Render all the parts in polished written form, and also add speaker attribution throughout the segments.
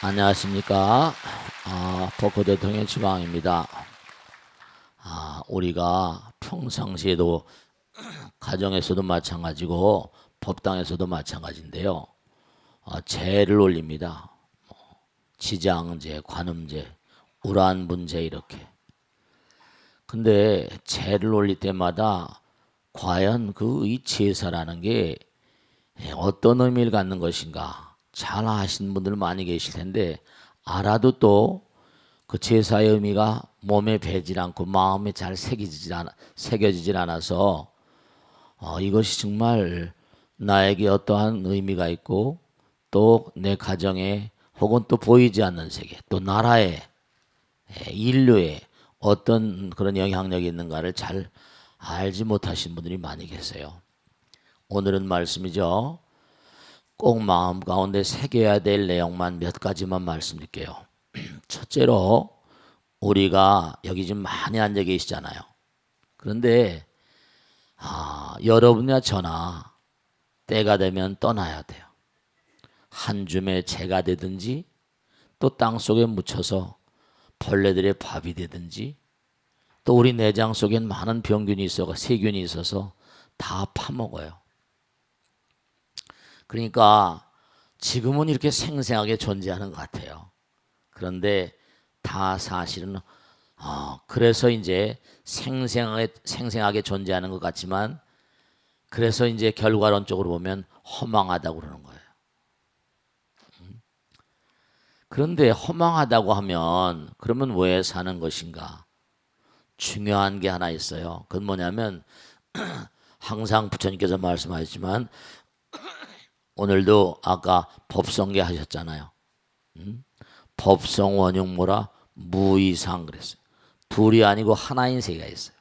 Speaker 1: 안녕하십니까. 법호 대통령 지방입니다. 우리가 평상시에도 가정에서도 마찬가지고 법당에서도 마찬가지인데요. 제를 올립니다. 지장제, 관음제, 우란분제 이렇게. 근데 제를 올릴 때마다 과연 그 이 제사라는 게 어떤 의미를 갖는 것인가 잘 아시는 분들 많이 계실 텐데 알아도 또 그 제사의 의미가 몸에 배질 않고 마음에 잘 새겨지질 않아서 이것이 정말 나에게 어떠한 의미가 있고 또 내 가정에 혹은 또 보이지 않는 세계 또 나라에 인류에 어떤 그런 영향력이 있는가를 잘 알지 못하신 분들이 많이 계세요. 오늘은 말씀이죠. 꼭 마음 가운데 새겨야 될 내용만 몇 가지만 말씀드릴게요. 첫째로 우리가 여기 지금 많이 앉아 계시잖아요. 그런데 여러분이나 저나 때가 되면 떠나야 돼요. 한 줌의 재가 되든지 또 땅속에 묻혀서 벌레들의 밥이 되든지 또 우리 내장 속엔 많은 병균이 있어서 세균이 있어서 다 파먹어요. 그러니까 지금은 이렇게 생생하게 존재하는 것 같아요. 그런데 다 사실은 그래서 이제 생생하게 존재하는 것 같지만 그래서 이제 결과론적으로 보면 허망하다고 그러는 거예요. 그런데 허망하다고 하면 그러면 왜 사는 것인가? 중요한 게 하나 있어요. 그건 뭐냐면 항상 부처님께서 말씀하셨지만 오늘도 아까 법성계 하셨잖아요. 법성 원흉모라 무이상 그랬어요. 둘이 아니고 하나인 세계가 있어요.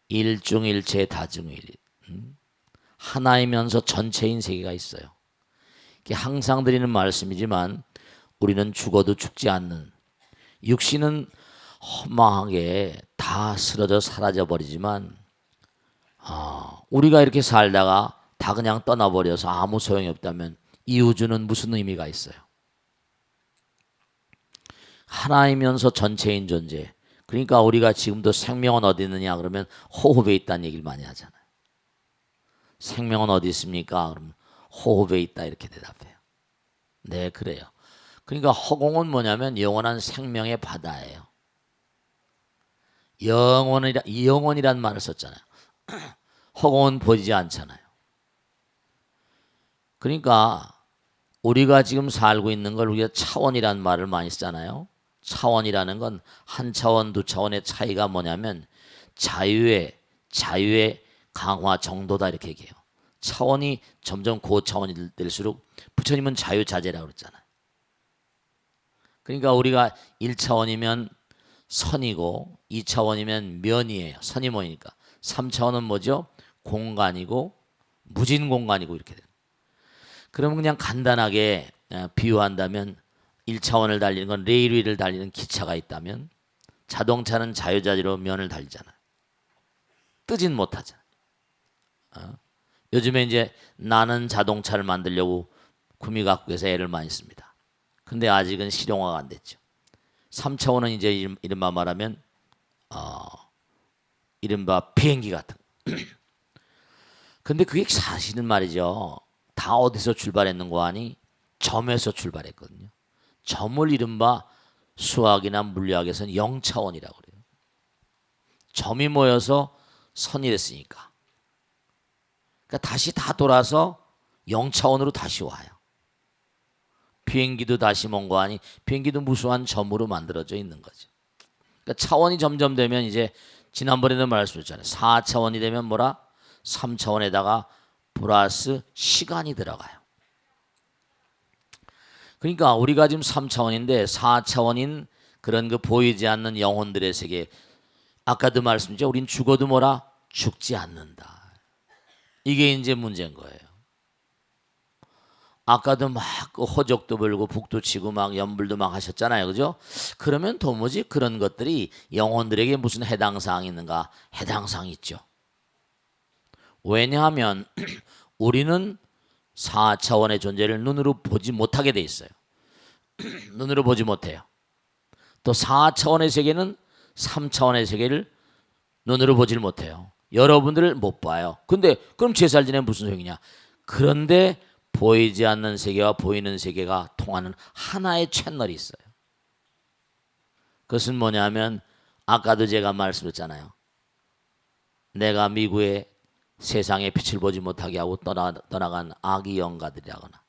Speaker 1: 일중일체 다중일. 하나이면서 전체인 세계가 있어요. 이게 항상 드리는 말씀이지만 우리는 죽어도 죽지 않는 육신은 허망하게 다 쓰러져 사라져 버리지만 우리가 이렇게 살다가 다 그냥 떠나버려서 아무 소용이 없다면 이 우주는 무슨 의미가 있어요? 하나이면서 전체인 존재. 그러니까 우리가 지금도 생명은 어디 있느냐 그러면 호흡에 있다는 얘기를 많이 하잖아요. 생명은 어디 있습니까? 그러면 호흡에 있다 이렇게 대답해요. 네, 그래요. 그러니까 허공은 뭐냐면 영원한 생명의 바다예요. 영원이란 말을 썼잖아요. 허공은 보이지 않잖아요. 그러니까 우리가 지금 살고 있는 걸 우리가 차원이란 말을 많이 쓰잖아요. 차원이라는 건 한 차원, 두 차원의 차이가 뭐냐면 자유의 강화 정도다 이렇게 얘기해요. 차원이 점점 고차원이 될수록 부처님은 자유자재라고 그랬잖아요. 그러니까 우리가 1차원이면 선이고 2차원이면 면이에요. 선이 뭐니까. 3차원은 뭐죠? 공간이고 무진 공간이고 이렇게 돼요. 그러면 그냥 간단하게 비유한다면 1차원을 달리는 건 레일 위를 달리는 기차가 있다면 자동차는 자유자재로 면을 달리잖아요. 뜨진 못하잖아요. 요즘에 이제 나는 자동차를 만들려고 구미각국에서 애를 많이 씁니다. 근데 아직은 실용화가 안 됐죠. 3차원은 이제 이른바 말하면 이른바 비행기 같은 근데 그게 사실은 말이죠. 다 어디서 출발했는 거 아니? 점에서 출발했거든요. 점을 이른바 수학이나 물리학에서는 0차원이라고 그래요. 점이 모여서 선이 됐으니까. 그러니까 다시 다 돌아서 0차원으로 다시 와요. 비행기도 다시 먼 거 아니? 비행기도 무수한 점으로 만들어져 있는 거죠. 그러니까 차원이 점점 되면 이제 지난번에도 말씀드렸잖아요. 4차원이 되면 뭐라? 3차원에다가 플러스 시간이 들어가요. 그러니까 우리가 지금 3차원인데 4차원인 그런 그 보이지 않는 영혼들의 세계. 아까도 말씀드렸죠. 우린 죽어도 뭐라? 죽지 않는다. 이게 이제 문제인 거예요. 아까도 막 호적도 불고 북도 치고 막 연불도 막 하셨잖아요. 그죠? 그러면 도무지 그런 것들이 영혼들에게 무슨 해당사항이 있는가? 해당사항이 있죠. 왜냐하면 우리는 4차원의 존재를 눈으로 보지 못하게 돼 있어요. 눈으로 보지 못해요. 또 4차원의 세계는 3차원의 세계를 눈으로 보질 못해요. 여러분들을 못 봐요. 근데 그럼 제살 지내면 무슨 소용이냐? 그런데 보이지 않는 세계와 보이는 세계가 통하는 하나의 채널이 있어요. 그것은 뭐냐면 아까도 제가 말씀드렸잖아요. 내가 미국의 세상의 빛을 보지 못하게 하고 떠나간 아기 영가들이라거나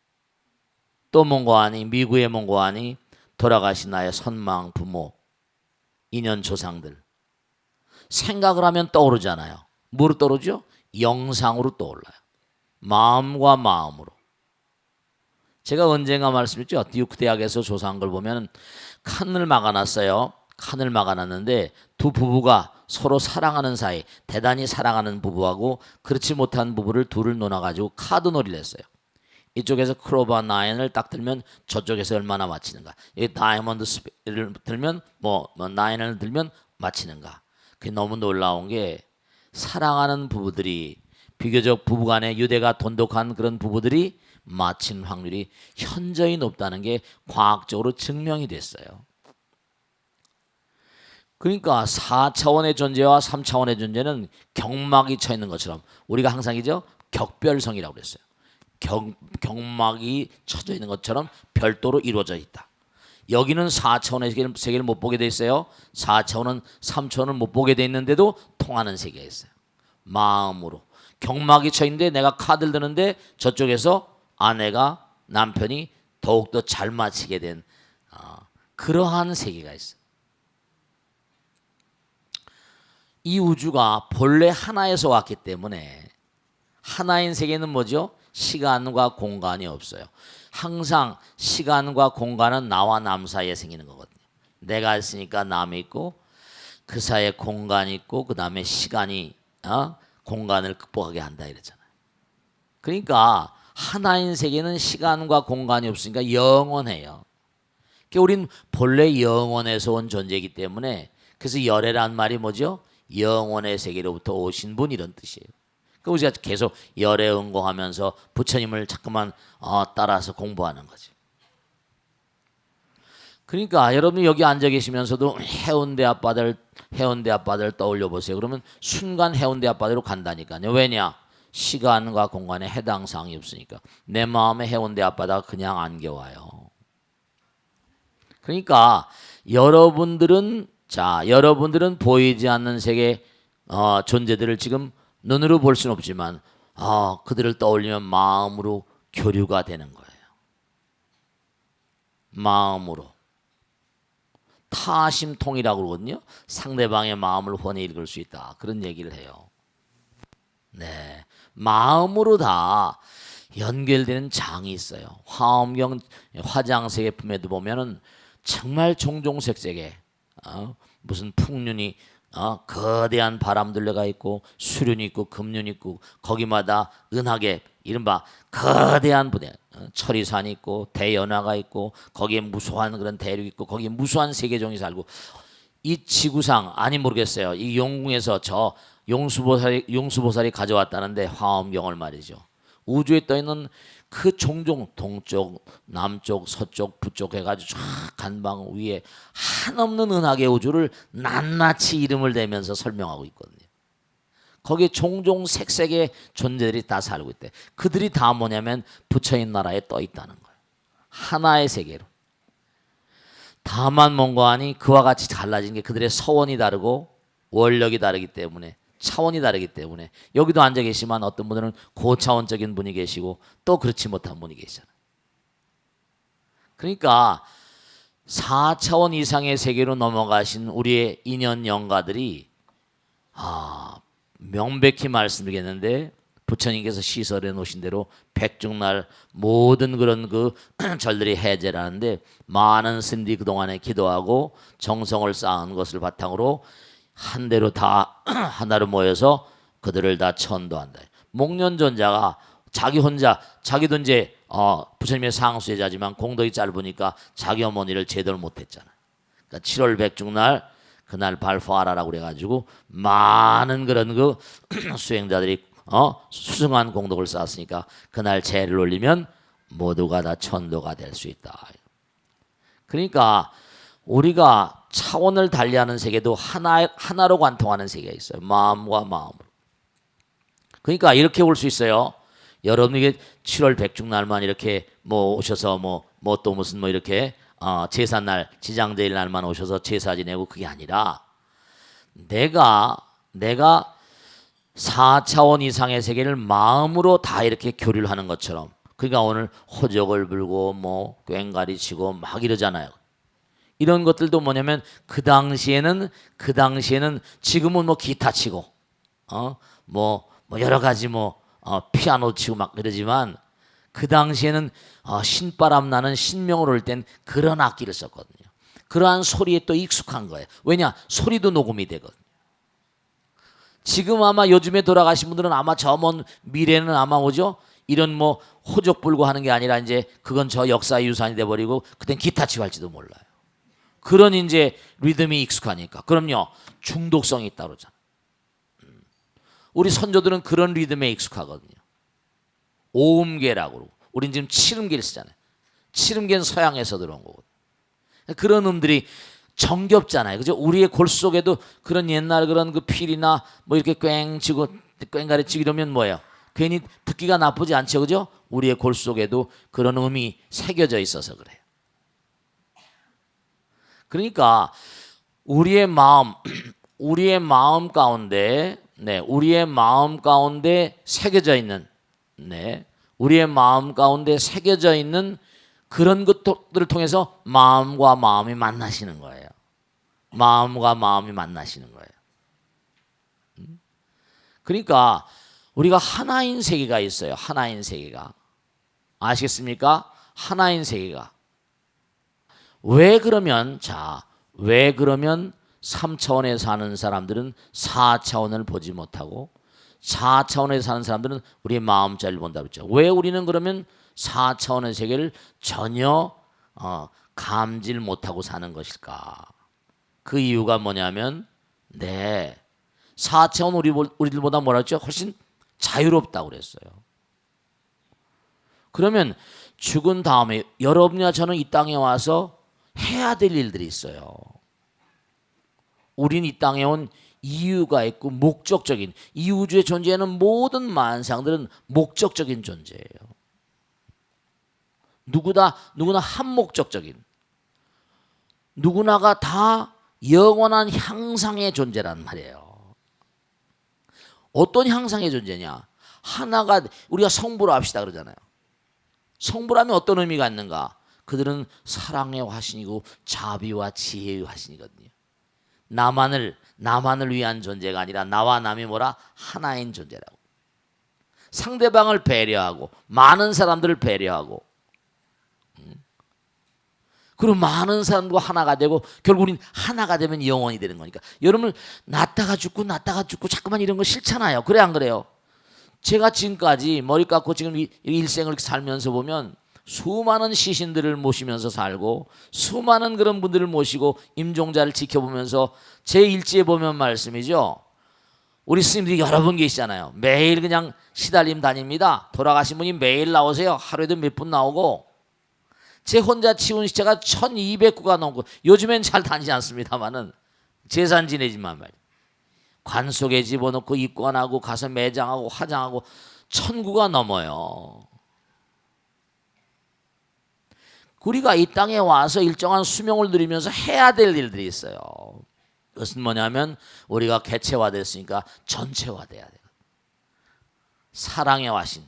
Speaker 1: 또 몽고하니 미국의 몽고하니 돌아가신 나의 선망 부모 인연 조상들 생각을 하면 떠오르잖아요. 뭐로 떠오르죠? 영상으로 떠올라요. 마음과 마음으로. 제가 언젠가 말씀했죠. 듀크 대학에서 조사한 걸 보면 칸을 막아놨어요. 칸을 막아놨는데 두 부부가 서로 사랑하는 사이, 대단히 사랑하는 부부하고 그렇지 못한 부부를 둘을 놓아가지고 카드 놀이를 했어요. 이쪽에서 크로바 9을 딱 들면 저쪽에서 얼마나 맞히는가. 이 다이아몬드 스피를 들면 뭐 9을 들면 맞히는가. 그게 너무 놀라운 게 사랑하는 부부들이 비교적 부부간에 유대가 돈독한 그런 부부들이 맞힌 확률이 현저히 높다는 게 과학적으로 증명이 됐어요. 그러니까 4차원의 존재와 3차원의 존재는 경막이 쳐 있는 것처럼 우리가 항상이죠. 격별성이라고 그랬어요. 경막이 쳐져 있는 것처럼 별도로 이루어져 있다. 여기는 4차원의 세계를 못 보게 돼 있어요. 4차원은 3차원을 못 보게 돼 있는데도 통하는 세계가 있어요. 마음으로. 경막이 쳐 있는데 내가 카드를 드는데 저쪽에서 아내가 남편이 더욱더 잘 맞히게 된 그러한 세계가 있어요. 이 우주가 본래 하나에서 왔기 때문에 하나인 세계는 뭐죠? 시간과 공간이 없어요. 항상 시간과 공간은 나와 남 사이에 생기는 거거든요. 내가 있으니까 남이 있고 그 사이에 공간이 있고 그 다음에 시간이 공간을 극복하게 한다 이랬잖아요. 그러니까 하나인 세계는 시간과 공간이 없으니까 영원해요. 그러니까 우린 본래 영원에서 온 존재이기 때문에 그래서 열애란 말이 뭐죠? 영원의 세계로부터 오신 분 이런 뜻이에요. 그러니까 우리가 계속 열애 응고하면서 부처님을 자꾸만 따라서 공부하는 거죠. 그러니까 여러분 여기 앉아 계시면서도 해운대 앞바다를 떠올려 보세요. 그러면 순간 해운대 앞바다로 간다니까요. 왜냐? 시간과 공간에 해당 사항이 없으니까. 내 마음에 해운대 앞바다가 그냥 안겨와요. 그러니까 여러분들은 보이지 않는 세계 존재들을 지금 눈으로 볼 수는 없지만 그들을 떠올리면 마음으로 교류가 되는 거예요. 마음으로. 타심통이라고 그러거든요. 상대방의 마음을 훤히 읽을 수 있다. 그런 얘기를 해요. 네, 마음으로 다 연결되는 장이 있어요. 화엄경 화장세계품에도 보면은 정말 종종색색에 무슨 풍륜이 거대한 바람들레가 있고 수륜이 있고 금륜이 있고 거기마다 은하계 이른바 거대한 부대 철이산이 있고 대연화가 있고 거기에 무수한 그런 대륙이 있고 거기에 무수한 세계종이 살고 이 지구상 아니 모르겠어요. 이 용궁에서 저 용수보살이 가져왔다는데 화엄경을 말이죠. 우주에 떠 있는 그 종종 동쪽, 남쪽, 서쪽, 북쪽 해가지고 쫙 간방 위에 한없는 은하계 우주를 낱낱이 이름을 대면서 설명하고 있거든요. 거기에 종종 색색의 존재들이 다 살고 있대. 그들이 다 뭐냐면 부처님 나라에 떠 있다는 거예요. 하나의 세계로. 다만 뭔가 하니 그와 같이 달라진 게 그들의 서원이 다르고 원력이 다르기 때문에 차원이 다르기 때문에 여기도 앉아 계시지만 어떤 분들은 고차원적인 분이 계시고 또 그렇지 못한 분이 계시잖아요. 그러니까 4차원 이상의 세계로 넘어가신 우리의 인연 영가들이 명백히 말씀드리겠는데 부처님께서 시설해 놓으신 대로 백중날 모든 그런 그 절들이 해제라는데 많은 스님들이 그동안에 기도하고 정성을 쌓은 것을 바탕으로 한 대로 다 하나로 모여서 그들을 다 천도한다. 목련존자가 자기 혼자 자기도 이제 부처님의 상수제자지만 공덕이 짧으니까 자기 어머니를 제대로 못했잖아. 그러니까 7월 백중날 그날 발포하라라고 그래가지고 많은 그런 그 수행자들이 수승한 공덕을 쌓았으니까 그날 제를 올리면 모두가 다 천도가 될 수 있다. 그러니까 우리가 차원을 달리하는 세계도 하나로 관통하는 세계가 있어요. 마음과 마음으로. 그러니까 이렇게 올 수 있어요. 여러분에게 7월 백중날만 이렇게 뭐 오셔서 뭐 또 무슨 뭐 이렇게 제삿날 지장제일 날만 오셔서 제사 지내고 그게 아니라 내가 4차원 이상의 세계를 마음으로 다 이렇게 교류를 하는 것처럼, 그러니까 오늘 호적을 불고 뭐 꽹가리 치고 막 이러잖아요. 이런 것들도 뭐냐면 그 당시에는 지금은 뭐 기타 치고 뭐 여러 가지 피아노 치고 막 그러지만 그 당시에는 신바람 나는 신명으로 올 땐 그런 악기를 썼거든요. 그러한 소리에 또 익숙한 거예요. 왜냐? 소리도 녹음이 되거든요. 지금 아마 요즘에 돌아가신 분들은 아마 저 먼 미래는 아마 뭐죠? 이런 뭐 호적 불고 하는 게 아니라 이제 그건 저 역사의 유산이 돼버리고 그땐 기타 치고 할지도 몰라요. 그런 이제 리듬이 익숙하니까. 그럼요, 중독성이 있다고 그러잖아요. 우리 선조들은 그런 리듬에 익숙하거든요. 오음계라고 그러고, 우린 지금 칠음계를 쓰잖아요. 칠음계는 서양에서 들어온 거거든요. 그런 음들이 정겹잖아요. 그죠? 우리의 골 속에도 그런 옛날 그런 그 필이나 뭐 이렇게 꽹 치고 꽹가리 치고 이러면 뭐예요? 괜히 듣기가 나쁘지 않죠. 그죠? 우리의 골 속에도 그런 음이 새겨져 있어서 그래요. 그러니까 우리의 마음 가운데, 우리의 마음 가운데 새겨져 있는, 우리의 마음 가운데 새겨져 있는 그런 것들을 통해서 마음과 마음이 만나시는 거예요. 마음과 마음이 만나시는 거예요. 그러니까 우리가 하나인 세계가 있어요. 하나인 세계가. 아시겠습니까? 하나인 세계가. 왜 그러면 3차원에 사는 사람들은 4차원을 보지 못하고 4차원에 사는 사람들은 우리의 마음자리를 본다고 했죠. 왜 우리는 그러면 4차원의 세계를 전혀 감지를 못하고 사는 것일까? 그 이유가 뭐냐면 4차원 우리들보다 뭐라 했죠? 훨씬 자유롭다고 그랬어요. 그러면 죽은 다음에 여러분이나 저는 이 땅에 와서 해야 될 일들이 있어요. 우린 이 땅에 온 이유가 있고 목적적인, 이 우주에 존재하는 모든 만상들은 목적적인 존재예요. 누구나 한목적적인, 누구나가 다 영원한 향상의 존재란 말이에요. 어떤 향상의 존재냐? 하나가, 우리가 성부로 합시다 그러잖아요. 성부라면 어떤 의미가 있는가? 그들은 사랑의 화신이고 자비와 지혜의 화신이거든요. 나만을 위한 존재가 아니라 나와 남이 하나인 존재라고. 상대방을 배려하고 많은 사람들을 배려하고, 그리고 많은 사람과 하나가 되고 결국 우린 하나가 되면 영원이 되는 거니까. 여러분 낳다가 죽고 자꾸만 이런 거 싫잖아요. 그래 안 그래요? 제가 지금까지 머리 깎고 지금 일생을 살면서 보면 수많은 시신들을 모시면서 살고 수많은 그런 분들을 모시고 임종자를 지켜보면서 제 일지에 보면 말씀이죠. 우리 스님들이 여러 분 계시잖아요. 매일 그냥 시달림 다닙니다. 돌아가신 분이 매일 나오세요. 하루에도 몇 분 나오고. 제 혼자 치운 시체가 1200구가 넘고, 요즘엔 잘 다니지 않습니다만은 재산 지내지만 말이에요. 관 속에 집어넣고 입관하고 가서 매장하고 화장하고 1000구가 넘어요. 우리가 이 땅에 와서 일정한 수명을 누리면서 해야 될 일들이 있어요. 그것은 뭐냐면 우리가 개체화됐으니까 전체화돼야 돼요. 사랑의 화신,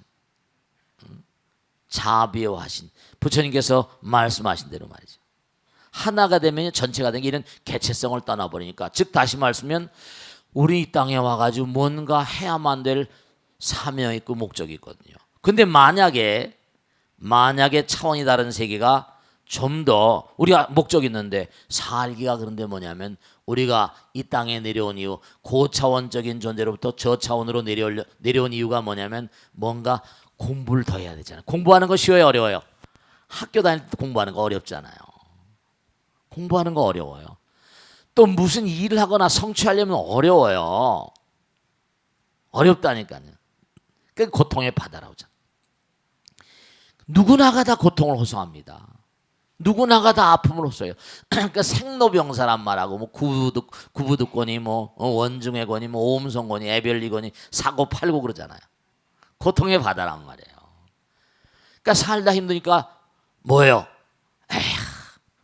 Speaker 1: 자비의 화신, 부처님께서 말씀하신 대로 말이죠. 하나가 되면 전체가 되는 게 이런 개체성을 떠나버리니까, 즉 다시 말씀하면 우리 이 땅에 와가지고 뭔가 해야만 될 사명이 있고 목적이 있거든요. 근데 만약에 차원이 다른 세계가 좀 더 우리가 목적이 있는데 살기가, 그런데 뭐냐면 우리가 이 땅에 내려온 이유, 고차원적인 존재로부터 저차원으로 내려온 이유가 뭐냐면 뭔가 공부를 더 해야 되잖아요. 공부하는 거 쉬워요, 어려워요? 학교 다닐 때 공부하는 거 어렵잖아요. 공부하는 거 어려워요. 또 무슨 일을 하거나 성취하려면 어려워요. 어렵다니까요. 그 고통의 바다라고 하잖아요. 누구나가 다 고통을 호소합니다. 누구나가 다 아픔을 호소해요. 그러니까 생로병사란 말하고 뭐 구부득권이 뭐 원중해권이 뭐 오음성권이 애별리권이 사고 팔고 그러잖아요. 고통의 바다란 말이에요. 그러니까 살다 힘드니까 뭐예요? 에휴,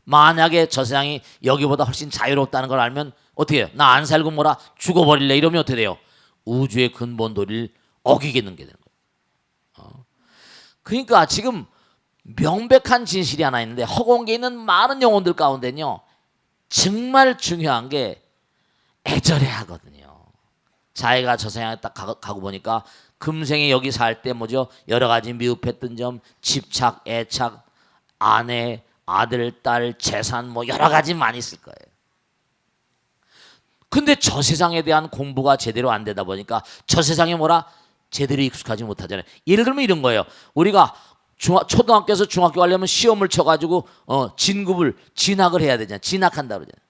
Speaker 1: 만약에 저 세상이 여기보다 훨씬 자유롭다는 걸 알면 어떻게 해요? 나 안 살고 뭐라 죽어버릴래 이러면 어떻게 돼요? 우주의 근본 도리를 어기게 되는 거예요. 그러니까 지금 명백한 진실이 하나 있는데 허공에 있는 많은 영혼들 가운데는요 정말 중요한 게 애절해하거든요. 자기가 저 세상에 딱 가고 보니까 금생에 여기 살 때 뭐죠? 여러 가지 미흡했던 점, 집착, 애착, 아내, 아들, 딸, 재산 뭐 여러 가지 많이 있을 거예요. 근데 저 세상에 대한 공부가 제대로 안 되다 보니까 저 세상에 뭐라 제대로 익숙하지 못하잖아요. 예를 들면 이런 거예요. 우리가 초등학교에서 중학교 가려면 시험을 쳐가지고 진학을 해야 되잖아요. 진학한다 그러잖아요.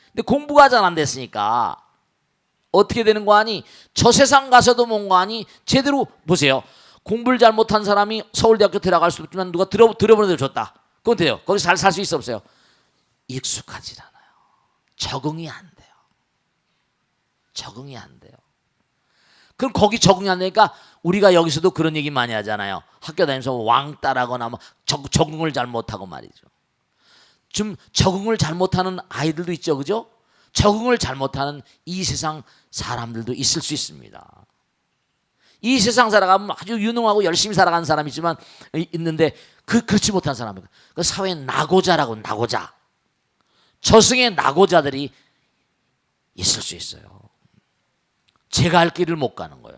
Speaker 1: 근데 공부가 잘 안 됐으니까 어떻게 되는 거 아니? 저 세상 가서도 뭔가 아니? 제대로 보세요. 공부를 잘못한 사람이 서울대학교 들어갈 수 없지만 누가 들어보는 데를 줬다. 그건 돼요. 거기서 잘 살 수 있어 없어요? 익숙하지 않아요. 적응이 안 돼요. 적응이 안 돼요. 그럼 거기 적응이 안 되니까 우리가 여기서도 그런 얘기 많이 하잖아요. 학교 다니면서 왕따라거나 뭐 적응을 잘못하고 말이죠. 좀 적응을 잘못하는 아이들도 있죠, 그죠? 적응을 잘못하는 이 세상 사람들도 있을 수 있습니다. 이 세상 살아가면 아주 유능하고 열심히 살아가는 사람이 있는데 그렇지 못한 사람이에요. 그 사회에 낙오자라고 낙오자. 저승의 낙오자들이 있을 수 있어요. 제가 할 길을 못 가는 거예요.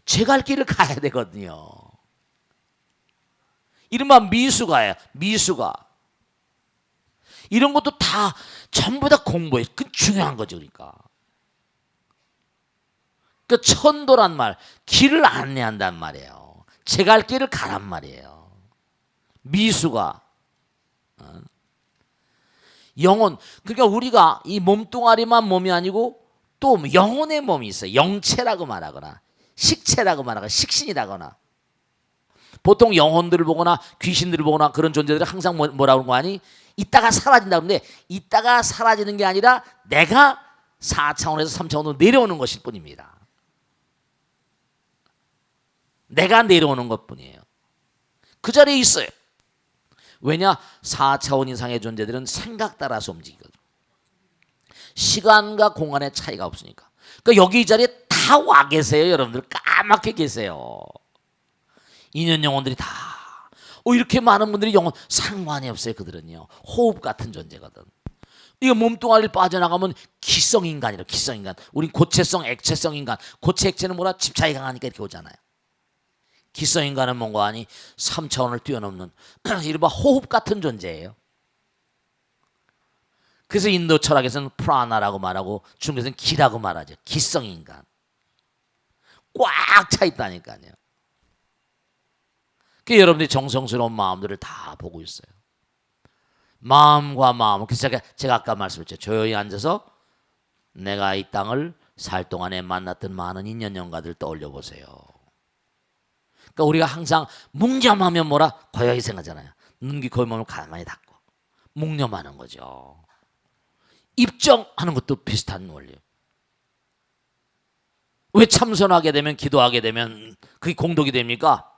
Speaker 1: 제가 할 길을 가야 되거든요. 이른바 미수가예요. 미수가. 이런 것도 다 전부 다 공부해. 그 중요한 거죠. 그러니까. 그 천도란 말, 길을 안내한단 말이에요. 제가 할 길을 가란 말이에요. 미수가. 영혼. 그러니까 우리가 이 몸뚱아리만 몸이 아니고 또 영혼의 몸이 있어요. 영체라고 말하거나 식체라고 말하거나 식신이라거나. 보통 영혼들을 보거나 귀신들을 보거나 그런 존재들이 항상 뭐라고 하는 거 아니? 이따가 사라진다 그러는데 이따가 사라지는 게 아니라 내가 4차원에서 3차원으로 내려오는 것일 뿐입니다. 내가 내려오는 것뿐이에요. 그 자리에 있어요. 왜냐? 4차원 이상의 존재들은 생각 따라서 움직이거든요. 시간과 공간의 차이가 없으니까. 그러니까 여기 이 자리에 다 와 계세요. 여러분들 까맣게 계세요. 인연 영혼들이 다. 이렇게 많은 분들이 영혼 상관이 없어요. 그들은요. 호흡 같은 존재거든. 이거 몸뚱아리를 빠져나가면 기성인간이라. 기성인간. 우린 고체성, 액체성 인간. 고체, 액체는 뭐라? 집착이 강하니까 이렇게 오잖아요. 기성인간은 뭔가 아니 3차원을 뛰어넘는 이른바 호흡 같은 존재예요. 그래서 인도 철학에서는 프라나라고 말하고 중국에서는 기라고 말하죠. 기성인간. 꽉 차 있다니까요. 그 여러분들이 정성스러운 마음들을 다 보고 있어요. 마음과 마음. 그래서 제가 아까 말씀드렸죠. 조용히 앉아서 내가 이 땅을 살 동안에 만났던 많은 인연 영가들 떠올려 보세요. 그러니까 우리가 항상 묵념하면 뭐라? 고요히 생각하잖아요. 눈, 귀, 코, 몸을 가만히 닫고 묵념하는 거죠. 입정하는 것도 비슷한 원리예요. 왜 참선하게 되면 기도하게 되면 그게 공덕이 됩니까?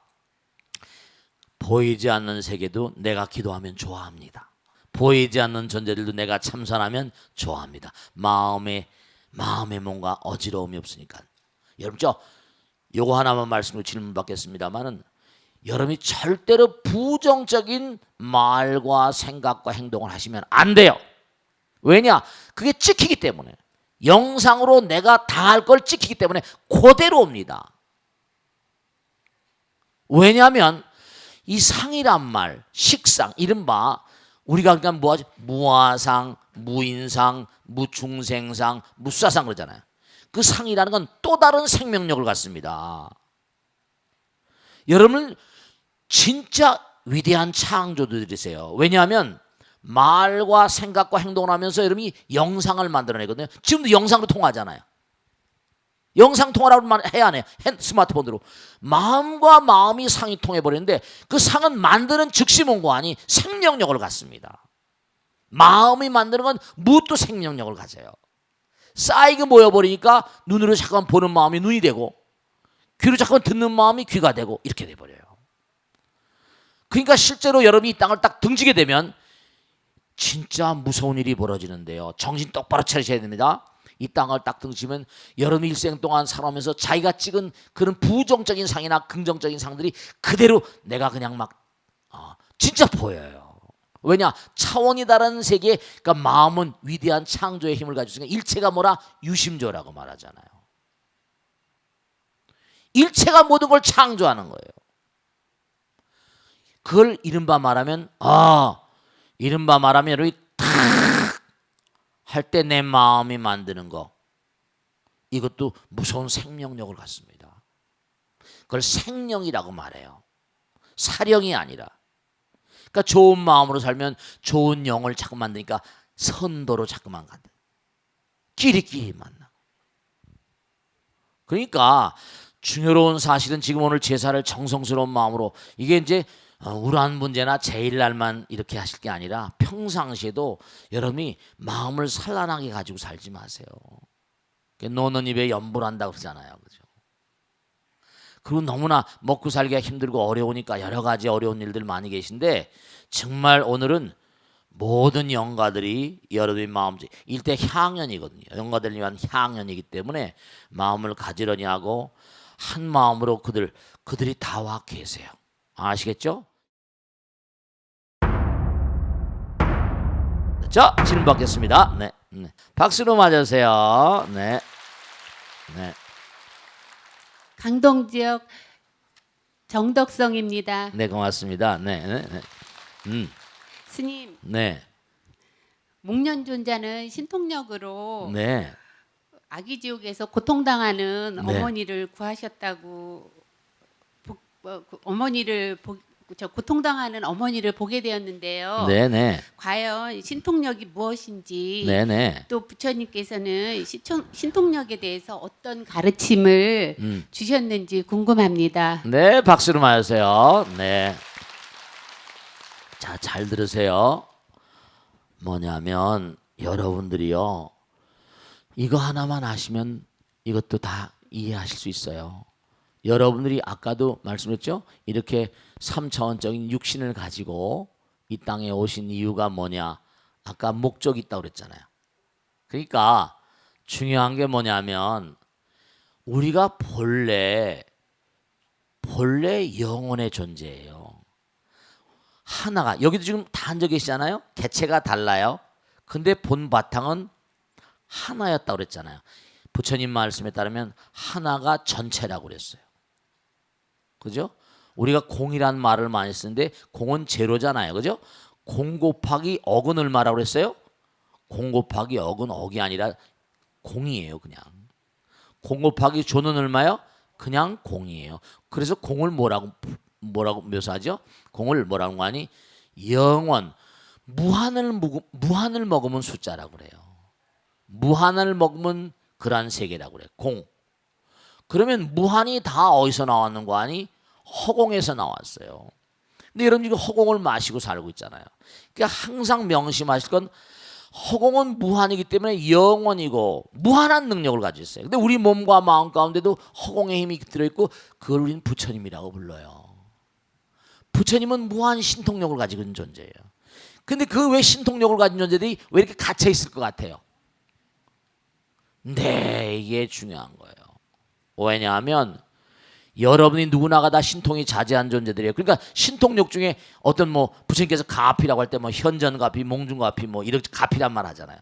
Speaker 1: 보이지 않는 세계도 내가 기도하면 좋아합니다. 보이지 않는 존재들도 내가 참선하면 좋아합니다. 마음에 뭔가 어지러움이 없으니까. 여러분 요거 하나만 말씀으로 질문 받겠습니다만은 여러분이 절대로 부정적인 말과 생각과 행동을 하시면 안 돼요. 왜냐? 그게 찍히기 때문에. 영상으로 내가 당할 걸 찍히기 때문에 그대로 옵니다. 왜냐하면 이 상이란 말, 식상, 이른바 우리가 그냥 뭐하지? 무아상, 무인상, 무중생상, 무사상 그러잖아요. 그 상이라는 건 또 다른 생명력을 갖습니다. 여러분 진짜 위대한 창조주들이세요. 왜냐하면 말과 생각과 행동을 하면서 여러분이 영상을 만들어내거든요. 지금도 영상으로 통하잖아요. 영상통화라고 해야 안 해. 스마트폰으로. 마음과 마음이 상이 통해버리는데 그 상은 만드는 즉시 뭔고하니 생명력을 갖습니다. 마음이 만드는 건 무엇도 생명력을 가져요. 쌓이게 모여버리니까 눈으로 잠깐 보는 마음이 눈이 되고 귀로 잠깐 듣는 마음이 귀가 되고 이렇게 돼버려요. 그러니까 실제로 여러분이 이 땅을 딱 등지게 되면 진짜 무서운 일이 벌어지는데요. 정신 똑바로 차리셔야 됩니다. 이 땅을 딱 등지면 여러분 일생 동안 살아오면서 자기가 찍은 그런 부정적인 상이나 긍정적인 상들이 그대로 내가 그냥 막 진짜 보여요. 왜냐? 차원이 다른 세계, 그러니까 마음은 위대한 창조의 힘을 가지고 있으니까 일체가 뭐라? 유심조라고 말하잖아요. 일체가 모든 걸 창조하는 거예요. 그걸 이른바 말하면 여러분이 할 때 내 마음이 만드는 거, 이것도 무서운 생명력을 갖습니다. 그걸 생령이라고 말해요. 사령이 아니라. 그러니까 좋은 마음으로 살면 좋은 영을 자꾸 만드니까 선도로 자꾸만 간다. 끼리끼리 만나. 그러니까 중요로운 사실은 지금 오늘 제사를 정성스러운 마음으로, 이게 이제 우울한 문제나 제일날만 이렇게 하실 게 아니라 평상시에도 여러분이 마음을 산란하게 가지고 살지 마세요. 노는 입에 염불한다고 그러잖아요. 그죠? 그리고 너무나 먹고 살기가 힘들고 어려우니까 여러 가지 어려운 일들 많이 계신데, 정말 오늘은 모든 영가들이 여러분의 마음, 일대 향연이거든요. 영가들을 위한 향연이기 때문에 마음을 가지런히 하고 한 마음으로 그들이 다 와 계세요. 아시겠죠? 자, 질문 받겠습니다. 네. 박수로 맞으세요. 네.
Speaker 2: 강동 지역 정덕성입니다.
Speaker 1: 네, 고맙습니다. 네.
Speaker 2: 스님,
Speaker 1: 네.
Speaker 2: 목련존자는 신통력으로
Speaker 1: 네.
Speaker 2: 아기 지옥에서 고통당하는
Speaker 1: 네.
Speaker 2: 어머니를 구하셨다고, 고통당하는 어머니를 보게 되었는데요.
Speaker 1: 네.
Speaker 2: 과연 신통력이 무엇인지,
Speaker 1: 네.
Speaker 2: 또 부처님께서는 신통력에 대해서 어떤 가르침을 주셨는지 궁금합니다.
Speaker 1: 네, 박수로 맞으세요. 네. 자, 잘 들으세요. 뭐냐면 여러분들이요, 이거 하나만 아시면 이것도 다 이해하실 수 있어요. 여러분들이 아까도 말씀했죠? 이렇게 3차원적인 육신을 가지고 이 땅에 오신 이유가 뭐냐? 아까 목적이 있다고 그랬잖아요. 그러니까 중요한 게 뭐냐면 우리가 본래 영혼의 존재예요. 하나가, 여기도 지금 다 앉아 계시잖아요. 개체가 달라요. 근데 본 바탕은 하나였다고 그랬잖아요. 부처님 말씀에 따르면 하나가 전체라고 그랬어요. 그죠? 우리가 공이란 말을 많이 쓰는데 공은 제로잖아요. 그죠? 공 곱하기 억은 얼마라고 그랬어요? 공 곱하기 억은 억이 아니라 공이에요. 그냥. 공 곱하기 조는 얼마요? 그냥 공이에요. 그래서 공을 뭐라고 묘사하죠? 공을 뭐라고 하니? 영원. 무한을 먹으면 숫자라고 그래요. 무한을 먹으면 그란 세계라고 그래요. 공. 그러면 무한이 다 어디서 나왔는 거 아니? 허공에서 나왔어요. 근데 여러분 지금 허공을 마시고 살고 있잖아요. 그러니까 항상 명심하실 건 허공은 무한이기 때문에 영원이고 무한한 능력을 가지고 있어요. 근데 우리 몸과 마음 가운데도 허공의 힘이 들어있고 그걸 우리는 부처님이라고 불러요. 부처님은 무한 신통력을 가지고 있는 존재예요. 근데 그 왜 신통력을 가진 존재들이 왜 이렇게 갇혀 있을 것 같아요? 네, 이게 중요한 거예요. 왜냐하면 여러분이 누구나가 다 신통이 자제한 존재들이에요. 그러니까 신통력 중에 어떤 부처님께서 가피라고 할 때 현전가피, 몽중가피 이렇게 가피란 말 하잖아요.